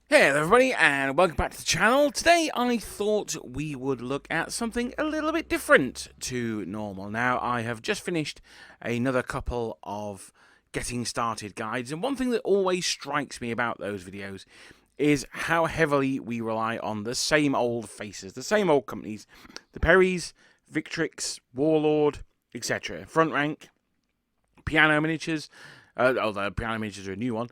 Hey there everybody, and welcome back to the channel. Today I thought we would look at something a little bit different to normal. Now, I have just finished another couple of getting started guides, and one thing that always strikes me about those videos is how heavily we rely on the same old faces, the same old companies, the Perrys, Victrix, Warlord, etc. Front Rank, Piano Miniatures, although Piano Miniatures are a new one.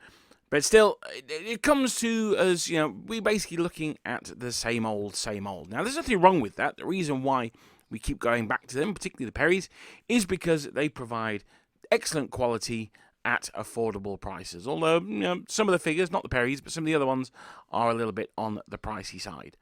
But still, it comes to us, we're basically looking at the same old, same old. Now, there's nothing wrong with that. The reason why we keep going back to them, particularly the Perrys, is because they provide excellent quality at affordable prices. Although, some of the figures, not the Perrys, but some of the other ones, are a little bit on the pricey side.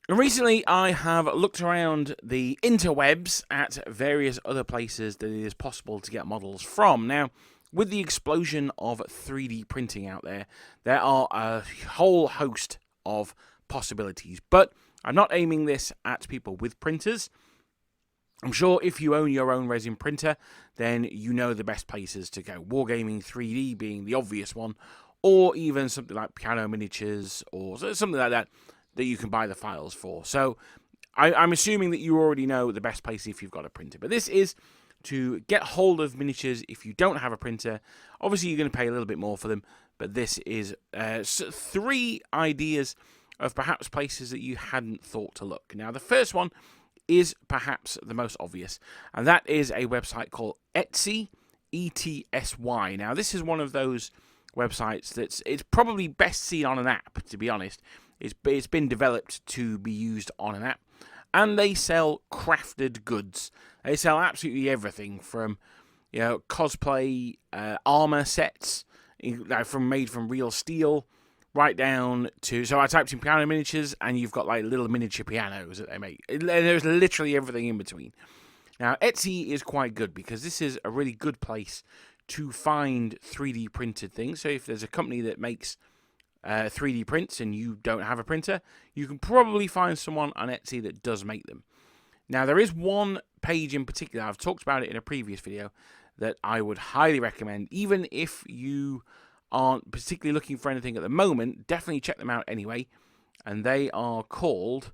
And recently, I have looked around the interwebs at various other places that it is possible to get models from. Now, with the explosion of 3D printing out there, there are a whole host of possibilities. But I'm not aiming this at people with printers. I'm sure if you own your own resin printer, then you know the best places to go. Wargaming 3D being the obvious one, or even something like Piano Miniatures, or something like that you can buy the files for. So I'm assuming that you already know the best place if you've got a printer. But this is to get hold of miniatures if you don't have a printer. Obviously, you're going to pay a little bit more for them, but this is 3 ideas of perhaps places that you hadn't thought to look. Now, the first one is perhaps the most obvious, and that is a website called Etsy, ETSY. Now, this is one of those websites it's probably best seen on an app, to be honest. It's been developed to be used on an app. And they sell crafted goods. They sell absolutely everything from, cosplay armor sets, made from real steel, right down to. So I typed in piano miniatures, and you've got like little miniature pianos that they make. There's literally everything in between. Now, Etsy is quite good because this is a really good place to find 3D printed things. So if there's a company that makes 3D prints and you don't have a printer, you can probably find someone on Etsy that does make them. Now, there is one page in particular, I've talked about it in a previous video, that I would highly recommend. Even if you aren't particularly looking for anything at the moment, definitely check them out anyway. And they are called,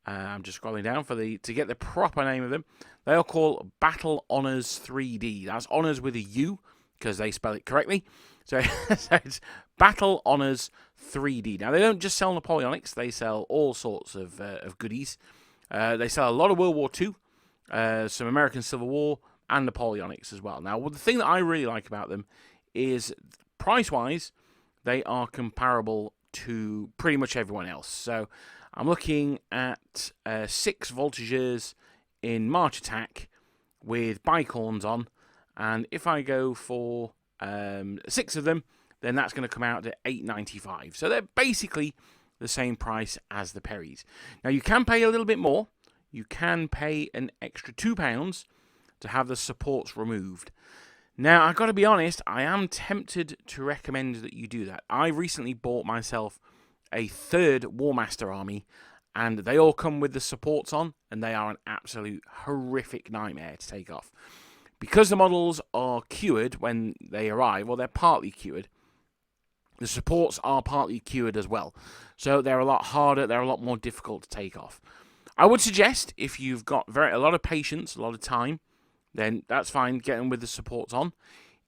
I'm just scrolling down to get the proper name of them. They are called Battle Honors 3D. That's honors with a U, because they spell it correctly. So it's Battle Honors 3D. Now, they don't just sell Napoleonics. They sell all sorts of goodies. They sell a lot of World War II, some American Civil War, and Napoleonics as well. Now, the thing that I really like about them is, price-wise, they are comparable to pretty much everyone else. So I'm looking at 6 voltigeurs in March Attack with bicorns on. And if I go for 6 of them, then that's going to come out at $8.95. So they're basically the same price as the Perrys. Now, you can pay a little bit more. You can pay an extra £2 to have the supports removed. Now, I've got to be honest, I am tempted to recommend that you do that. I recently bought myself a 3rd Warmaster army, and they all come with the supports on, and they are an absolute horrific nightmare to take off. Because the models are cured when they arrive, well, they're partly cured. The supports are partly cured as well. So they're a lot harder, they're a lot more difficult to take off. I would suggest, if you've got a lot of patience, a lot of time, then that's fine, get them with the supports on.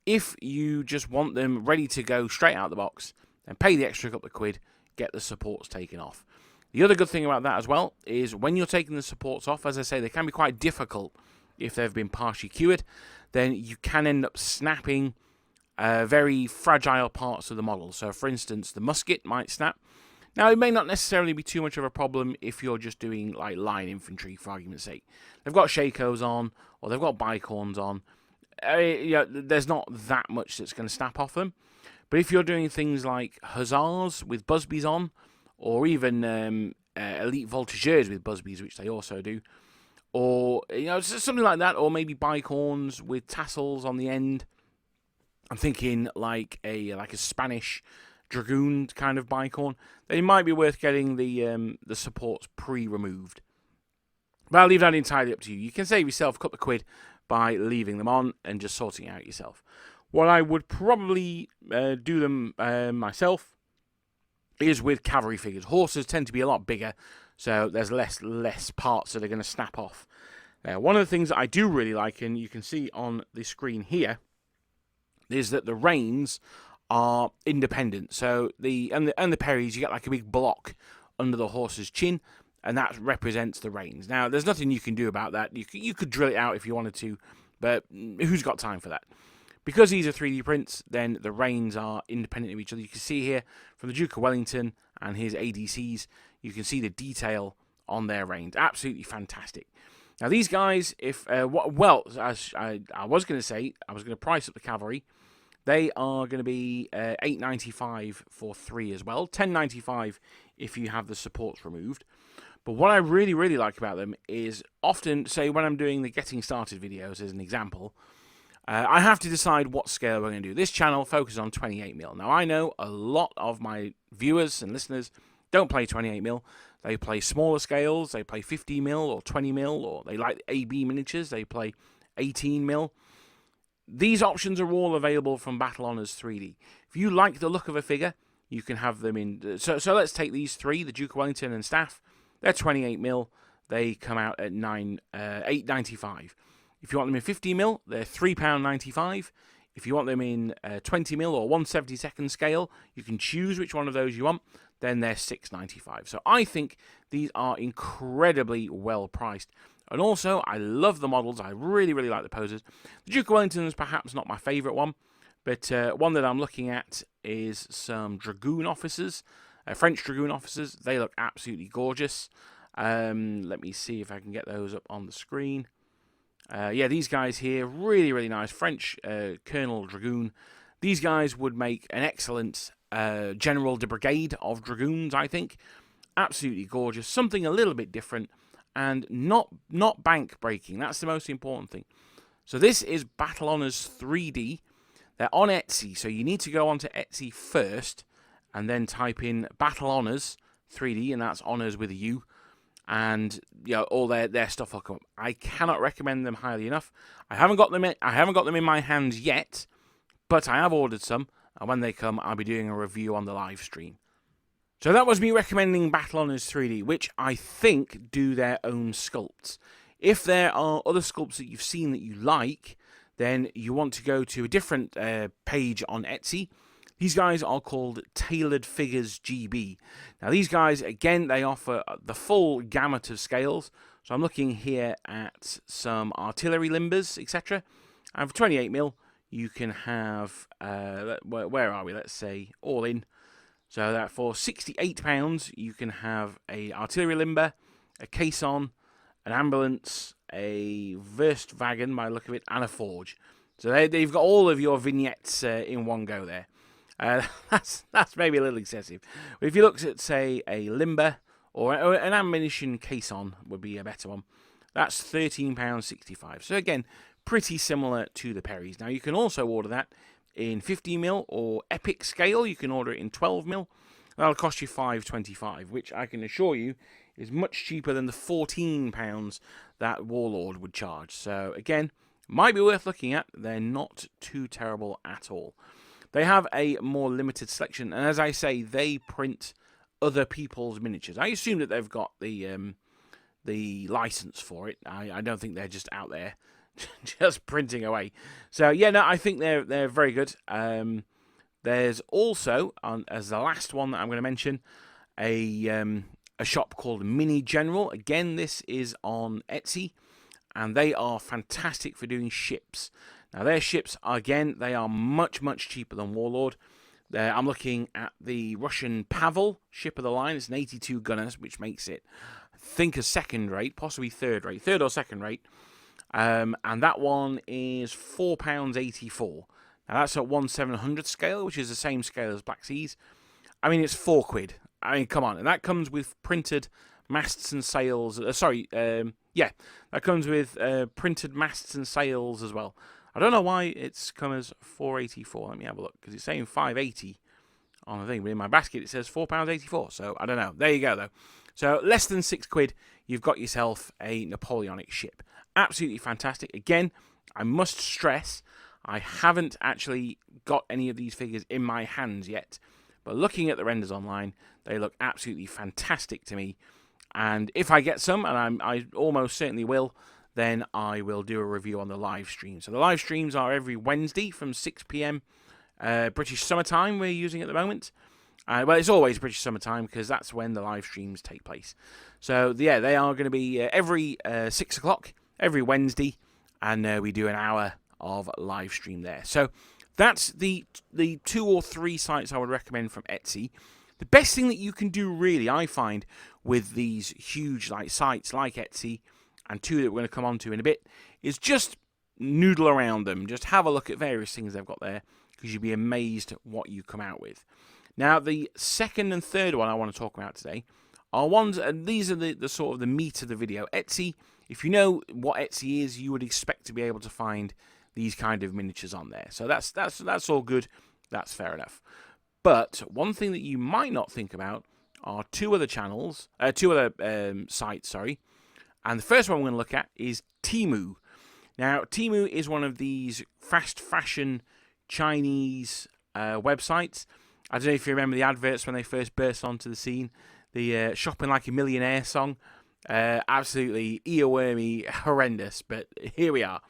If you just want them ready to go straight out of the box, then pay the extra couple of quid, get the supports taken off. The other good thing about that as well is when you're taking the supports off, as I say, they can be quite difficult if they've been partially cured, then you can end up snapping very fragile parts of the model. So, for instance, the musket might snap. Now, it may not necessarily be too much of a problem if you're just doing like line infantry, for argument's sake. They've got Shakos on, or they've got bicorns on. There's not that much that's going to snap off them. But if you're doing things like Hussars with Busbies on, or even Elite Voltigeurs with Busbies, which they also do, or something like that, or maybe bicorns with tassels on the end. I'm thinking like a Spanish dragoon kind of bicorn. They might be worth getting the supports pre-removed. But I'll leave that entirely up to you. You can save yourself a couple of quid by leaving them on and just sorting it out yourself. What I would probably do them myself is with cavalry figures. Horses tend to be a lot bigger, so there's less parts that are going to snap off. One of the things that I do really like, and you can see on the screen here, is that the reins are independent. So the Perrys, you get like a big block under the horse's chin, and that represents the reins. Now, there's nothing you can do about that. You could drill it out if you wanted to, but who's got time for that? Because these are 3D prints, then the reins are independent of each other. You can see here from the Duke of Wellington and his ADCs, you can see the detail on their reins. Absolutely fantastic. Now, these guys, if as I was going to say, I was going to price up the cavalry. They are going to be $8.95 for 3 as well, $10.95 if you have the supports removed. But what I really, really like about them is often, say, when I'm doing the getting started videos as an example, I have to decide what scale we're going to do. This channel focuses on 28mm. Now, I know a lot of my viewers and listeners don't play 28mm. They play smaller scales. They play 50mm or 20mm, or they like AB miniatures. They play 18mm. These options are all available from Battle Honours 3D. If you like the look of a figure, you can have them in... So let's take these 3, the Duke of Wellington and Staff. They're 28mm. They come out at $8.95. If you want them in 50mm, they're £3.95. If you want them in 20mm or 1/72 scale, you can choose which one of those you want. Then they're $6.95. So I think these are incredibly well priced. And also, I love the models. I really, really like the poses. The Duke of Wellington is perhaps not my favourite one, but one that I'm looking at is some Dragoon officers, French Dragoon officers. They look absolutely gorgeous. Let me see if I can get those up on the screen. Yeah, these guys here, really, really nice. French Colonel Dragoon. These guys would make an excellent General de Brigade of Dragoons, I think. Absolutely gorgeous. Something a little bit different and not bank breaking. That's the most important thing. So this is Battle Honours 3D. They're on Etsy, so you need to go onto Etsy first and then type in Battle Honours 3D, and that's Honours with a U. And all their stuff will come up. I cannot recommend them highly enough. I haven't got them in my hands yet, but I have ordered some, and when they come, I'll be doing a review on the live stream. So that was me recommending Battle Honours 3D, which I think do their own sculpts. If there are other sculpts that you've seen that you like, then you want to go to a different page on Etsy. These guys are called Tailored Figures GB. Now, these guys, again, they offer the full gamut of scales. So I'm looking here at some artillery limbers, etc. And for 28mm, you can have, where are we? Let's say all in. So that for £68, you can have a artillery limber, a caisson, an ambulance, a Verstwagen, by the look of it, and a forge. So they've got all of your vignettes in one go there. That's maybe a little excessive. But if you look at, say, a limber or an ammunition caisson would be a better one, that's £13.65. So again, pretty similar to the Perrys. Now, you can also order that in 50mm or epic scale. You can order it in 12mm. That'll cost you £5.25, which I can assure you is much cheaper than the £14 that Warlord would charge. So again, might be worth looking at. They're not too terrible at all. They have a more limited selection, and as I say, they print other people's miniatures. I assume that they've got the license for it. I don't think they're just out there just printing away. So yeah, no, I think they're very good. There's also, as the last one that I'm going to mention, a shop called Mini General. Again, this is on Etsy, and they are fantastic for doing ships. Now, their ships, again, they are much, much cheaper than Warlord. I'm looking at the Russian Pavel ship of the line. It's an 82 gunner, which makes it, I think, a second rate, possibly third or second rate. And that one is £4.84. Now, that's at 1/700 scale, which is the same scale as Black Seas. I mean, it's £4. I mean, come on. And that comes with printed masts and sails. That comes with printed masts and sails as well. I don't know why it's come as £4.84. Let me have a look, because it's saying £5.80 on the thing, but in my basket it says £4.84. So I don't know. There you go, though. So less than £6, you've got yourself a Napoleonic ship. Absolutely fantastic. Again, I must stress, I haven't actually got any of these figures in my hands yet, but looking at the renders online, they look absolutely fantastic to me. And if I get some, and I almost certainly will, then I will do a review on the live stream. So the live streams are every Wednesday from 6 p.m. British summertime we're using at the moment. Well, it's always British summertime because that's when the live streams take place. So yeah, they are going to be every 6 o'clock, every Wednesday, and we do an hour of live stream there. So that's the 2 or 3 sites I would recommend from Etsy. The best thing that you can do, really, I find, with these huge sites like Etsy, and 2 that we're going to come on to in a bit, is just noodle around them. Just have a look at various things they've got there, because you'll be amazed what you come out with. Now, the second and third one I want to talk about today are ones, and these are the sort of the meat of the video. Etsy, if you know what Etsy is, you would expect to be able to find these kind of miniatures on there. So that's all good. That's fair enough. But one thing that you might not think about are 2 other channels, 2 other sites, sorry. And the first one we're going to look at is Temu. Now, Temu is one of these fast fashion Chinese websites. I don't know if you remember the adverts when they first burst onto the scene. The Shopping Like a Millionaire song. Absolutely earwormy, horrendous, but here we are.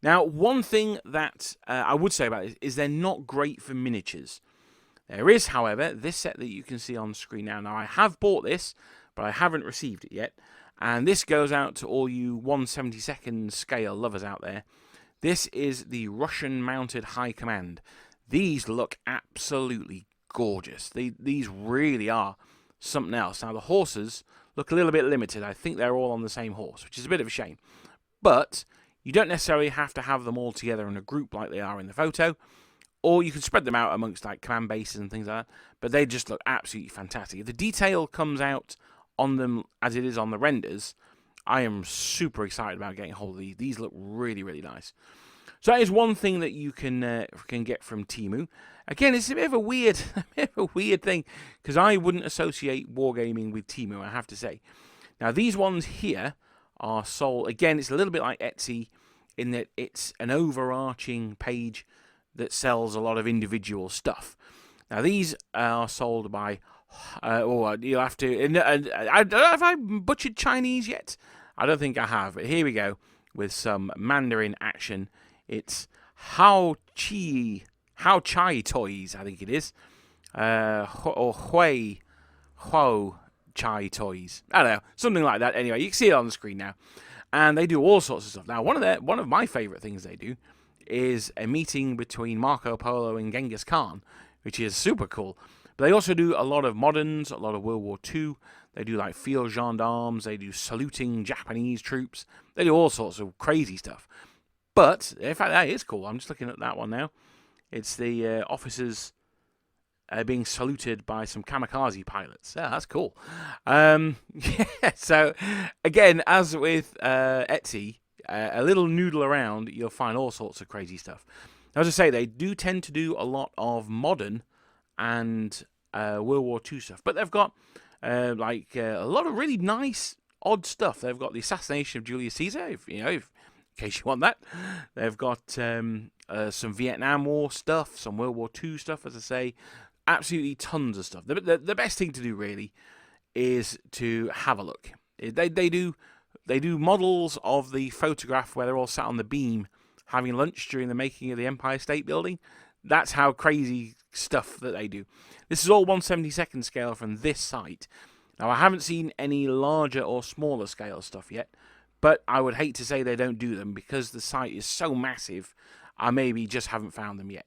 Now, one thing that I would say about this is they're not great for miniatures. There is, however, this set that you can see on screen now. Now, I have bought this, but I haven't received it yet. And this goes out to all you 1/72nd scale lovers out there. This is the Russian Mounted High Command. These look absolutely gorgeous. These really are something else. Now, the horses look a little bit limited. I think they're all on the same horse, which is a bit of a shame. But you don't necessarily have to have them all together in a group like they are in the photo. Or you can spread them out amongst command bases and things like that. But they just look absolutely fantastic. If the detail comes out on them as it is on the renders, I am super excited about getting hold of these. These look really, really nice. So that is one thing that you can get from Temu. Again, it's a bit of a weird, thing, because I wouldn't associate Wargaming with Temu, I have to say. Now, these ones here are sold. Again, it's a little bit like Etsy in that it's an overarching page that sells a lot of individual stuff. Now, these are sold by, you'll have to, I don't know if I butchered Chinese yet. I don't think I have, but here we go with some Mandarin action. It's Hao Chai Toys, I think it is, or Huo Chai Toys. I don't know, something like that. Anyway, you can see it on the screen now, and they do all sorts of stuff. Now, one of my favourite things they do is a meeting between Marco Polo and Genghis Khan, which is super cool. But they also do a lot of moderns, a lot of World War II. They do field gendarmes. They do saluting Japanese troops. They do all sorts of crazy stuff. But, in fact, that is cool. I'm just looking at that one now. It's the officers being saluted by some kamikaze pilots. Yeah, that's cool. Yeah, so, again, as with Etsy, a little noodle around, you'll find all sorts of crazy stuff. Now, as I say, they do tend to do a lot of modern and World War II stuff. But they've got a lot of really nice, odd stuff. They've got the assassination of Julius Caesar, in case you want that. They've got some Vietnam War stuff, some World War II stuff, as I say. Absolutely tons of stuff. The best thing to do, really, is to have a look. They do models of the photograph where they're all sat on the beam having lunch during the making of the Empire State Building. That's how crazy stuff that they do. This is all 1/72nd scale from this site. Now, I haven't seen any larger or smaller scale stuff yet, but I would hate to say they don't do them because the site is so massive, I maybe just haven't found them yet.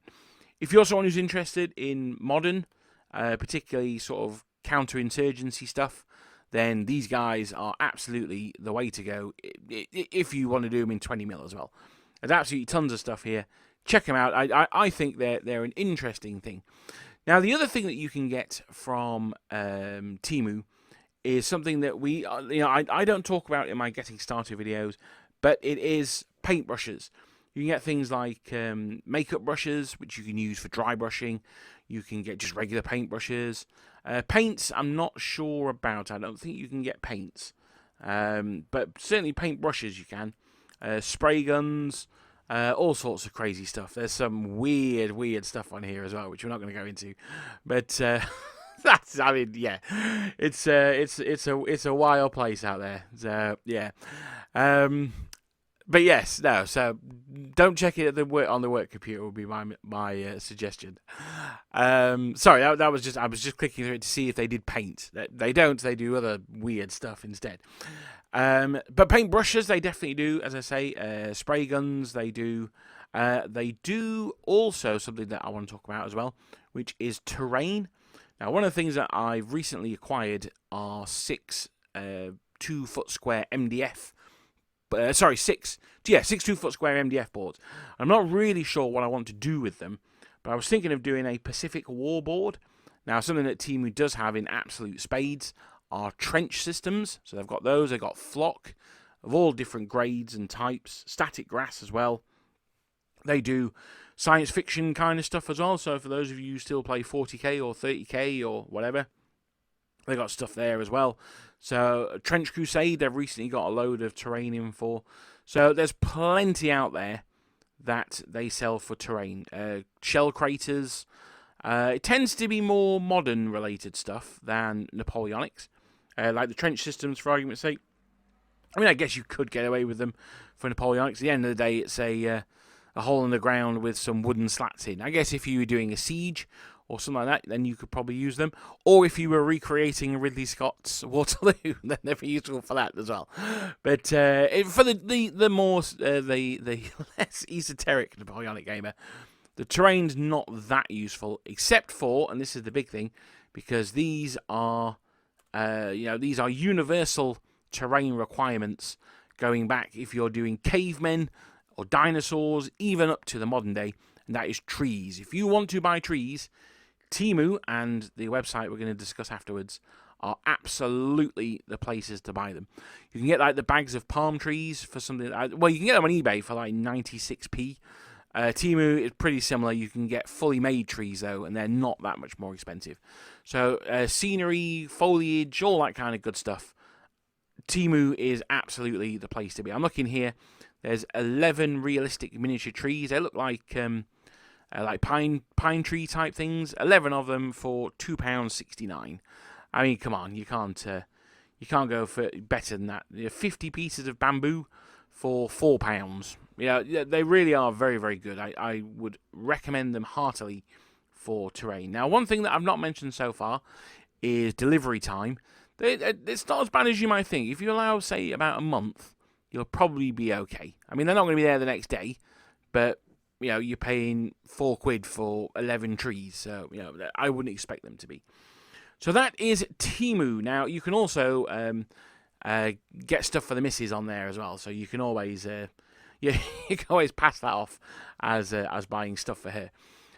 If you're someone who's interested in modern, particularly sort of counterinsurgency stuff, then these guys are absolutely the way to go if you want to do them in 20mm as well. There's absolutely tons of stuff here. Check them out. I think they're an interesting thing. Now, the other thing that you can get from Temu is something that I don't talk about in my getting started videos, but it is paintbrushes. You can get things like makeup brushes, which you can use for dry brushing. You can get just regular paintbrushes. Paints, I'm not sure about. I don't think you can get paints. But certainly paintbrushes you can. Spray guns. all sorts of crazy stuff. There's some weird stuff on here as well, which we're not going to go into. But that's, I mean, yeah, it's a wild place out there. So yeah. But yes, no. So don't check it on the work computer. Would be my suggestion. Sorry, that was just, I was just clicking through it to see if they did paint. They don't. They do other weird stuff instead. But paintbrushes they definitely do. As I say, spray guns they do. They do also something that I want to talk about as well, which is terrain. Now, one of the things that I've recently acquired are 6 2-foot square MDF. 6 2-foot square MDF boards. I'm not really sure what I want to do with them, but I was thinking of doing a Pacific War board. Now, something that Temu does have in absolute spades are trench systems. So they've got those. They've got flock of all different grades and types, static grass as well. They do science fiction kind of stuff as well. So for those of you who still play 40k or 30k or whatever, they got stuff there as well. So Trench Crusade, they've recently got a load of terrain in for. So there's plenty out there that they sell for terrain. Shell craters. It tends to be more modern related stuff than Napoleonics. Like the trench systems, for argument's sake. I mean, I guess you could get away with them for Napoleonics. At the end of the day, it's a hole in the ground with some wooden slats in. I guess if you were doing a siege or something like that, then you could probably use them. Or if you were recreating Ridley Scott's Waterloo, then they'd be useful for that as well. But for the less esoteric Napoleonic gamer, the terrain's not that useful, except for, and this is the big thing, because these are universal terrain requirements going back if you're doing cavemen or dinosaurs, even up to the modern day, and that is trees. If you want to buy trees, Temu and the website we're going to discuss afterwards are absolutely the places to buy them. You can get like the bags of palm trees for something. Well, you can get them on eBay for like 96p. Temu is pretty similar. You can get fully made trees though, and they're not that much more expensive. So scenery, foliage, all that kind of good stuff. Temu is absolutely the place to be. I'm looking here. There's 11 realistic miniature trees. They look like pine tree type things. 11 of them for £2.69. I mean, come on, you can't go for better than that. 50 pieces of bamboo for £4. Yeah, they really are very, very good. I would recommend them heartily for terrain. Now, one thing that I've not mentioned so far is delivery time. It's not as bad as you might think. If you allow, say, about a month, you'll probably be okay. I mean, they're not going to be there the next day, but you're paying £4 for 11 trees, so I wouldn't expect them to be. So that is Temu. Now you can also get stuff for the missus on there as well, so you can always you can always pass that off as buying stuff for her.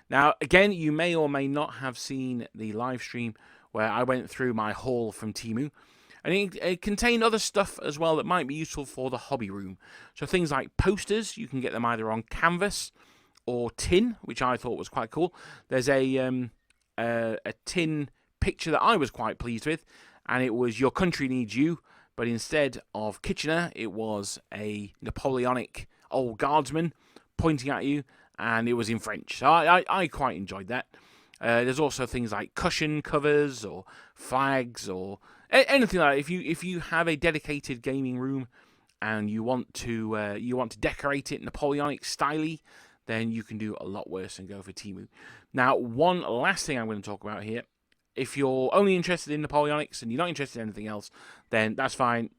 Now again, you may or may not have seen the live stream where I went through my haul from Temu. And it contained other stuff as well that might be useful for the hobby room. So things like posters, you can get them either on canvas or tin, which I thought was quite cool. There's a tin picture that I was quite pleased with, and it was "Your Country Needs You," but instead of Kitchener, it was a Napoleonic old guardsman pointing at you, and it was in French. So I quite enjoyed that. There's also things like cushion covers or flags or anything like that. If you have a dedicated gaming room and you want to decorate it Napoleonic styly, then you can do a lot worse and go for Temu. Now, one last thing I'm going to talk about here. If you're only interested in Napoleonics and you're not interested in anything else, then that's fine.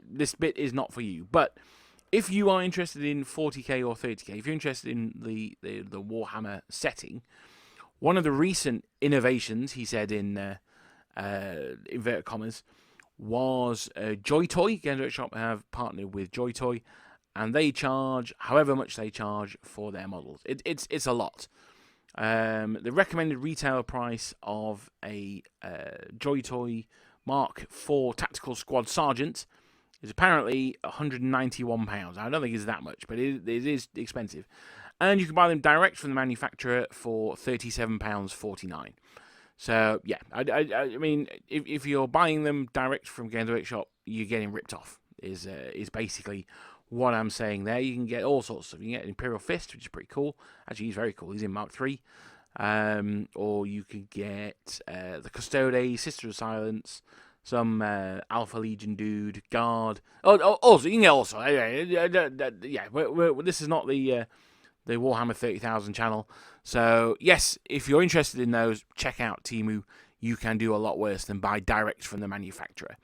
This bit is not for you. But if you are interested in 40k or 30k, if you're interested in the Warhammer setting, one of the recent innovations, he said in inverted commas, was Joy Toy. Games Workshop have partnered with Joy Toy, and they charge however much they charge for their models. It's a lot. The recommended retail price of a Joy Toy Mark IV Tactical Squad Sergeant is apparently £191. I don't think it's that much, but it is expensive. And you can buy them direct from the manufacturer for £37.49. So, yeah, I mean, if you're buying them direct from Games Workshop, you're getting ripped off, is basically what I'm saying there. You can get all sorts of stuff. You can get an Imperial Fist, which is pretty cool. Actually, he's very cool. He's in Mark III. Or you could get the Custode, Sister of Silence, some Alpha Legion dude, Guard. Also, you can get also. This is not the Warhammer 30,000 channel. So, yes, if you're interested in those, check out Temu. You can do a lot worse than buy direct from the manufacturer.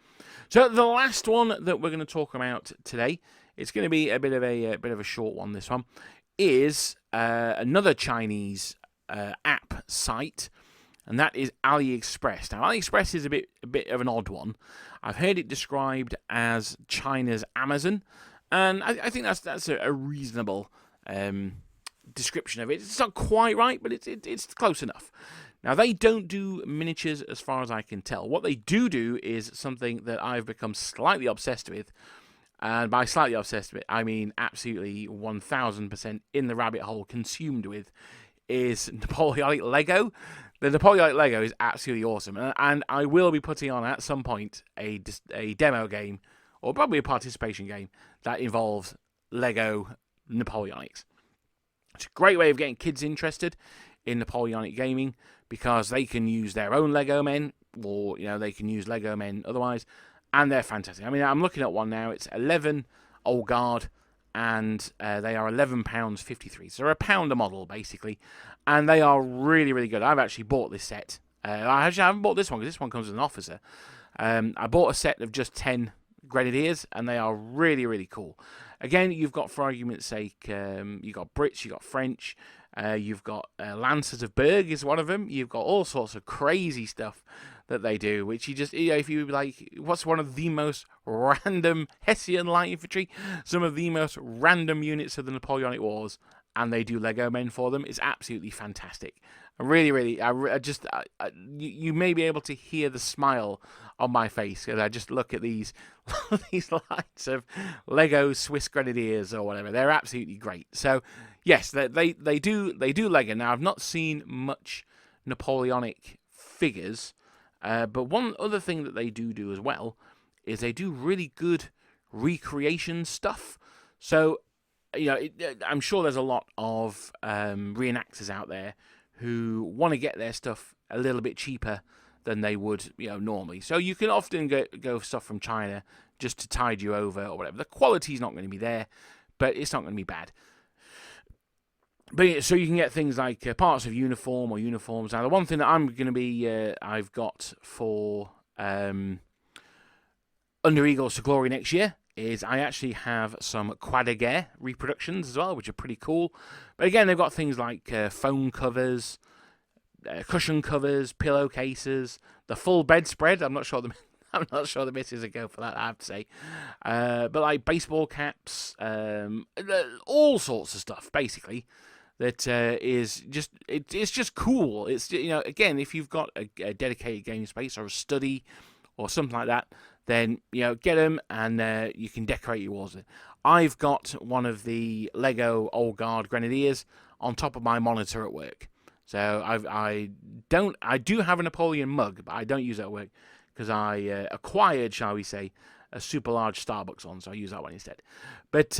So, the last one that we're going to talk about today, it's going to be a bit of a short one. This one is another Chinese app site, and that is AliExpress. Now, AliExpress is a bit of an odd one. I've heard it described as China's Amazon, and I think that's a reasonable description of it. It's not quite right, but it's close enough. Now, they don't do miniatures as far as I can tell. What they do is something that I've become slightly obsessed with, and by slightly obsessed with, I mean absolutely 1000% in the rabbit hole consumed with, is Napoleonic Lego. The Napoleonic Lego is absolutely awesome, and I will be putting on at some point a demo game, or probably a participation game, that involves Lego Napoleonics. It's a great way of getting kids interested in Napoleonic gaming, because they can use their own Lego men, or they can use Lego men otherwise, and they're fantastic. I mean, I'm looking at one now. It's 11 Old Guard, and they are £11.53. So they're a pound a model, basically, and they are really, really good. I've actually bought this set. I haven't bought this one, because this one comes with an officer. I bought a set of just 10 Grenadiers, and they are really, really cool. Again, you've got, for argument's sake, you've got Brits, you've got French, you've got Lancers of Berg is one of them. You've got all sorts of crazy stuff that they do, which you just, if you like, what's one of the most random Hessian light infantry, some of the most random units of the Napoleonic Wars, and they do Lego men for them. It's absolutely fantastic. Really, you may be able to hear the smile on my face as I just look at these these lines of Lego Swiss Grenadiers or whatever. They're absolutely great. So yes, they do Lego. Now, I've not seen much Napoleonic figures, but one other thing that they do as well is they do really good recreation stuff. So I'm sure there's a lot of reenactors out there who want to get their stuff a little bit cheaper than they would, normally. So you can often go stuff from China just to tide you over or whatever. The quality's not going to be there, but it's not going to be bad. But so you can get things like parts of uniform or uniforms. Now, the one thing that I'm going to be, I've got for Under Eagles to Glory next year is I actually have some Quadaguerre reproductions as well, which are pretty cool. But again, they've got things like phone covers, cushion covers, pillowcases, the full bedspread. I'm not sure the missus would go for that, I have to say. But like baseball caps, all sorts of stuff, basically. That is just it's just cool. It's again, if you've got a dedicated gaming space or a study or something like that, then get them and you can decorate your walls with it. I've got one of the Lego Old Guard Grenadiers on top of my monitor at work. So I do have a Napoleon mug, but I don't use it at work because I acquired, shall we say, a super large Starbucks on, so I use that one instead. But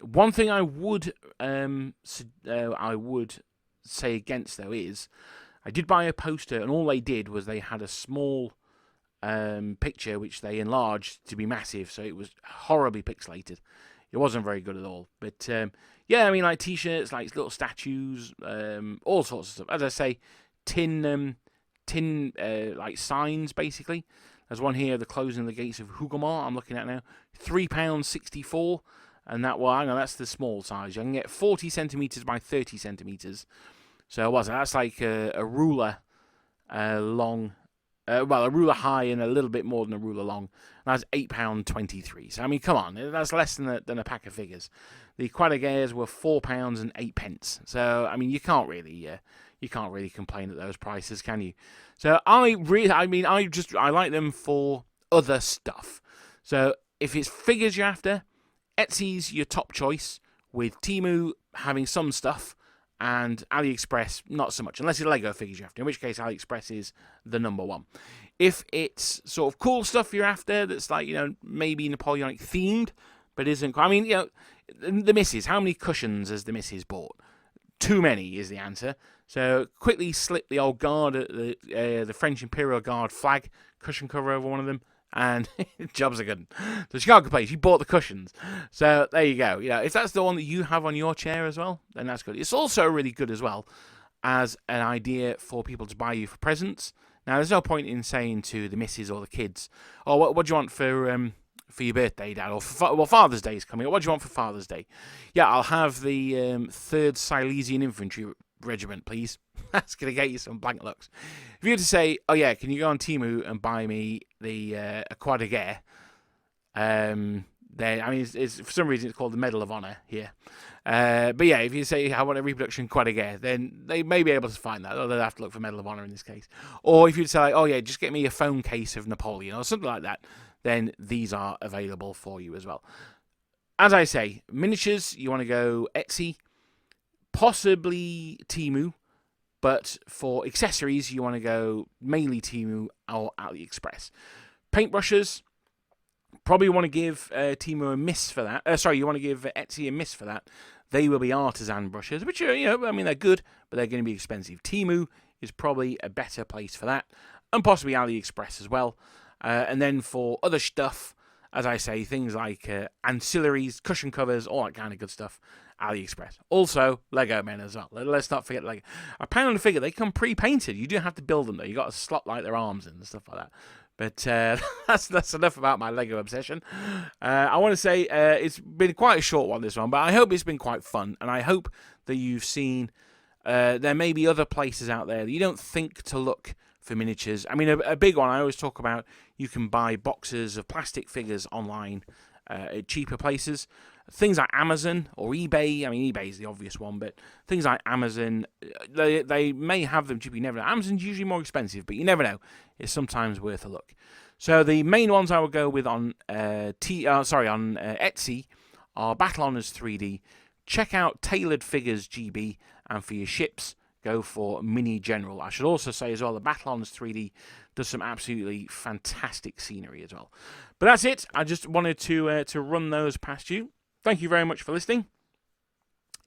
one thing I would say against, though, is I did buy a poster, and all they did was they had a small picture which they enlarged to be massive, so it was horribly pixelated. It wasn't very good at all. But yeah, I mean, like t-shirts, like little statues, all sorts of stuff. As I say, tin like signs, basically. There's one here, the closing of the gates of Hougoumont, I'm looking at now, £3.64, and that's the small size. You can get 40 centimeters by 30 centimeters. So that's like a ruler long. A ruler high and a little bit more than a ruler long. That's £8.23. So I mean, come on, that's less than a pack of figures. The Quadaguerres were £4.08. So I mean, you can't really complain at those prices, can you? So I like them for other stuff. So if it's figures you're after, Etsy's your top choice, with Temu having some stuff, and AliExpress not so much, unless it's Lego figures you're after, in which case AliExpress is the number one. If it's sort of cool stuff you're after, that's like, maybe Napoleonic themed, but isn't. I mean, the missus. How many cushions has the missus bought? Too many is the answer. So quickly slip the old guard, the French Imperial Guard flag cushion cover over one of them, and jobs are good. So she can't complain. She bought the cushions. So there you go. If that's the one that you have on your chair as well, then that's good. It's also really good as well as an idea for people to buy you for presents. Now, there's no point in saying to the missus or the kids, "Oh, what do you want for your birthday, Dad?" Or Father's Day is coming up. What do you want for Father's Day? Yeah, I'll have the 3rd Silesian Infantry Regiment, please. That's going to get you some blank looks. If you were to say, "Oh yeah, can you go on Temu and buy me the a Croix de Guerre?" Then, I mean, it's for some reason it's called the Medal of Honor here. But yeah, if you say I want a reproduction Croix de Guerre, then they may be able to find that. Or they'll have to look for Medal of Honor in this case. Or if you say, "Oh yeah, just get me a phone case of Napoleon," or something like that, then these are available for you as well. As I say, miniatures, you want to go Etsy, possibly Temu, but for accessories, you want to go mainly Temu or AliExpress. Paintbrushes, probably want to give Temu a miss for that. You want to give Etsy a miss for that. They will be artisan brushes, which are, they're good, but they're going to be expensive. Temu is probably a better place for that, and possibly AliExpress as well. And then for other stuff, as I say, things like ancillaries, cushion covers, all that kind of good stuff, AliExpress. Also, Lego men as well. Let's not forget Lego. £1 a figure, they come pre-painted. You do have to build them, though. You've got to slot like their arms in and stuff like that. But that's enough about my Lego obsession. I want to say it's been quite a short one, this one, but I hope it's been quite fun, and I hope that you've seen there may be other places out there that you don't think to look for miniatures. I mean, a big one I always talk about, you can buy boxes of plastic figures online at cheaper places. Things like Amazon or eBay. I mean, eBay is the obvious one, but things like Amazon, they may have them cheap. You never know. Amazon's usually more expensive, but you never know. It's sometimes worth a look. So the main ones I would go with on Etsy are Battle Honours 3D. Check out Tailored Figures GB, and for your ships, go for Mini General. I should also say as well, the Battle Honours 3D does some absolutely fantastic scenery as well. But that's it. I just wanted to run those past you. Thank you very much for listening.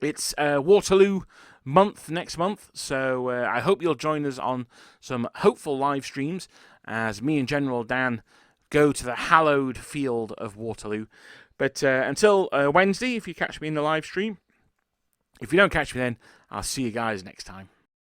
It's Waterloo month next month, so I hope you'll join us on some hopeful live streams as me and General Dan go to the hallowed field of Waterloo. But until Wednesday, if you catch me in the live stream, if you don't catch me then, I'll see you guys next time.